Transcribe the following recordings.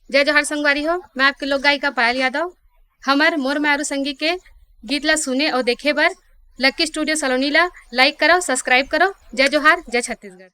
जय जोहार संगवारी हो। मैं आपके लोक गायिका पायल यादव। हमार मोर मारू संगी के गीत ला सुने और देखे बर लक्की स्टूडियो सलोनी ला लाइक करो, सब्सक्राइब करो। जय जोहार, जय छत्तीसगढ़।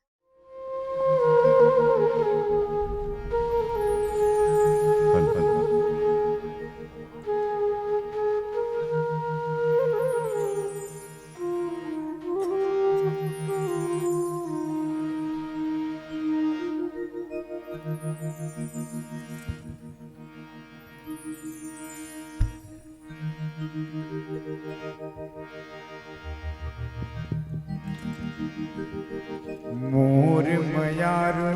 मोर मयारू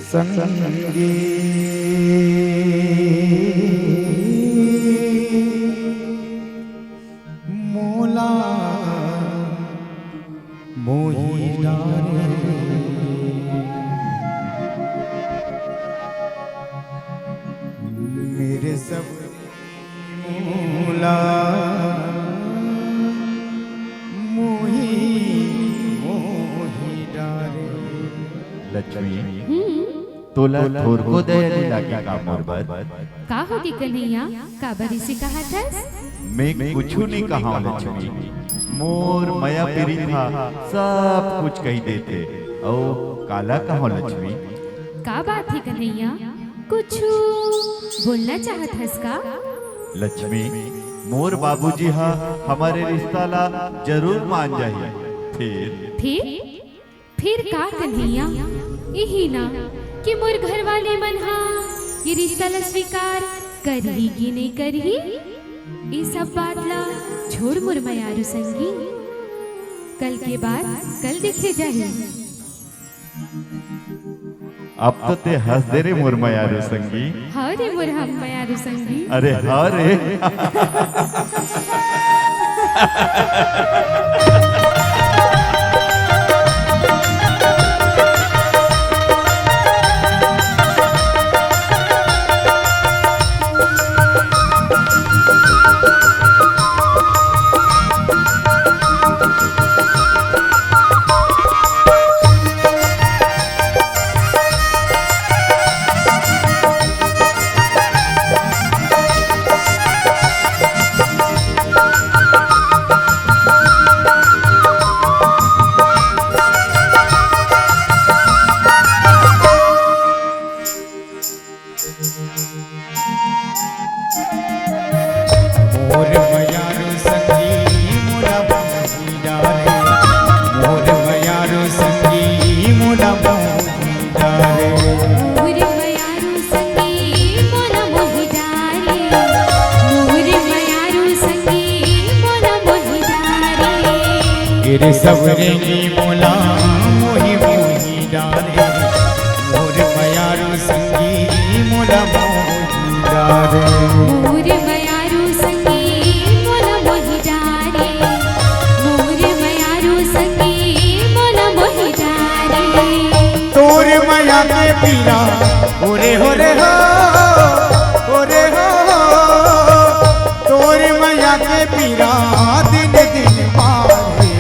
संगी मोला मोही डारे मेरे सब मोला लक्ष्मी तोला थोर को दयाली लागे का मोर बर का होगी कन्हैया, का बरी से कहा था? मैं कुछू नहीं कहा लक्ष्मी। मोर मया पेरी था सब कुछ कही देते ओ काला कहो लक्ष्मी। का बात है कन्हैया, कुछ बोलना चाहत हस का? लक्ष्मी मोर बाबूजी हा हमारे रिश्ता ला जरूर मान जाही। फिर का कन्हैया, यही ना कि मोर घर वाले मन हा ये रिश्ता ला स्वीकार करही कि नहीं करही, ये सब बात ला छोड़ मोर मयारू संगी। कल के बाद कल देखे जाही। अब तो ते हंस दे रे मोर मयारू संगी। हाँ रे मोर हम मयारू संगी। अरे हाँ रे मोर मयारू संगी मोला मोही डारे मोर मयारू संगी मोला मोही डारे मोर मयारू संगी मोला मोही डारे मोर मयारू संगी मोला मोही डारे तेरे सवरेंगी मोला मोही मोही डारे मोर मयारू संगी मोला मोही डारे मोर मयारू संगी मोला मोही डारे मोर मयारू संगी मोला मोही डारे तोर माया के पीरा ओरे हो रे हो ओरे हो तोर माया के पीरा दिन दिन मारे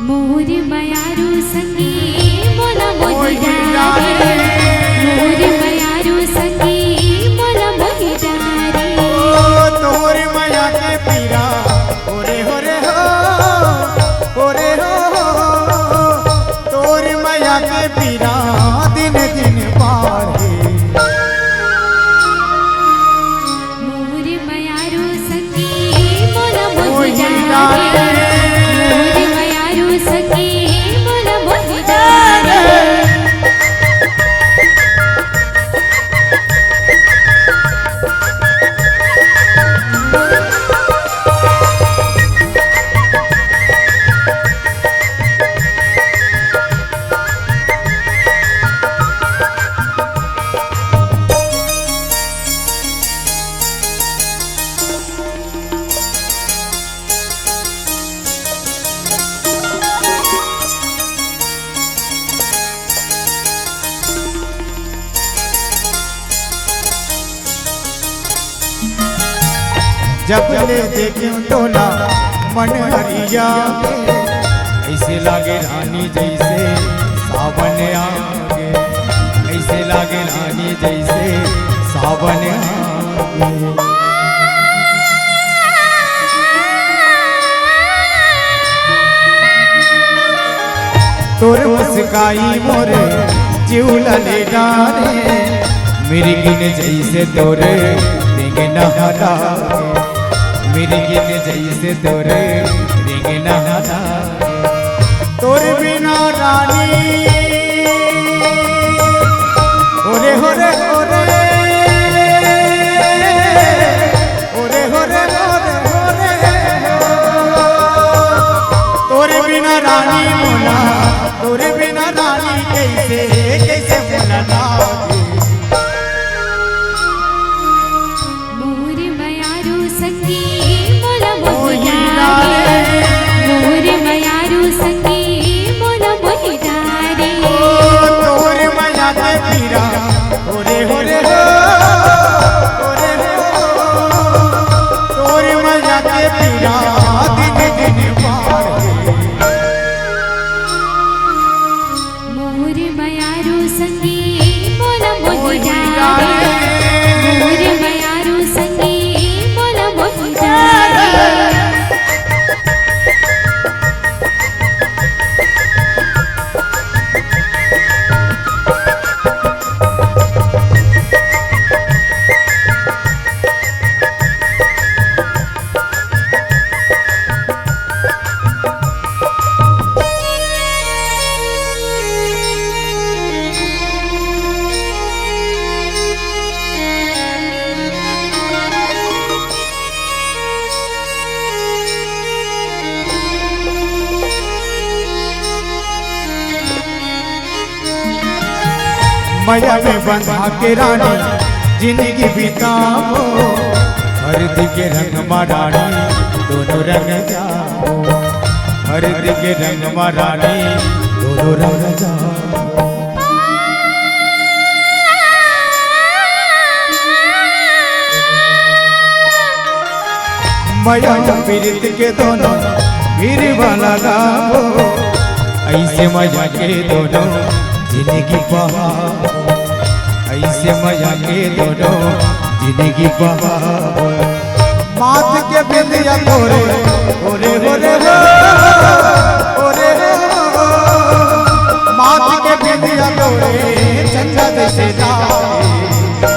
मोर मयारू संगी मोला मोही डारे मोर मयारू संगी मोला मोही डारे तोर माया के पीरा ओरे हो रे हो ओरे हो तोर माया के पीरा दिन दिन पारे मोर मयारू संगी मोला मोही मोही डारे डारे मोर मयारू संगी मोला मोही डारे जब ले देखूं तोला मन हरिया गे ऐसे लागे रानी जैसे सावन आगे, ऐसे लागे रानी जैसे सावन आगे। तोर मुस्काई मोरे जिउला ले डारे, मेरी गिन जैसे तोरे रिंग नहला, मेरी गिन जैसे तोरे रिंग नहला। तोर बिना रानी ओरे होरे होरे ओरे होरे होरे होरे, तोरे बिना रानी मोला, तोरे बिना रानी कैसे कैसे बोला लागे। मोर मयारू संगी मोला मोहि डारे, मोर मयारू संगी मोला मोहि डारे। तोर माया के पीरा ओरे होरे हो, ओरे हो, तोर माया के पीरा दिन दिन बाढ़े। मोर मयारू संगी मोला मोहि डारे, मोर मयारू संगी मोला मोहि डारे। माया में बंधा के रानी जिंदगी बिताओ, हरदी के रंग रानी दोनों रंग जाओ, हरदी के रंग रानी दोनों रंग जाओ। माया पीरित के दोनों वीर वाला गाओ, ऐसे मजा के दोनों जिंदगी बहाओ, ऐसे मजा के दोनों जिंदगी बहाओ। माथ के बिंदिया तोरे ओरे ओरे हो, ओरे हो, माथ के बिंदिया तोरे चंदा जैसे लागे।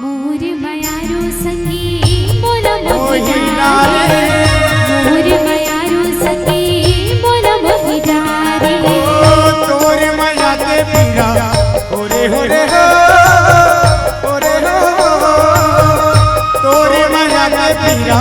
मोर मयारू संगी मोला मोहि मोहि डारे, डारे। मोर मयारू संगी मोला मोहि डारे। तोर माया के पीरा ओरे ओरे हो, ओरे हो, तोर माया के पीरा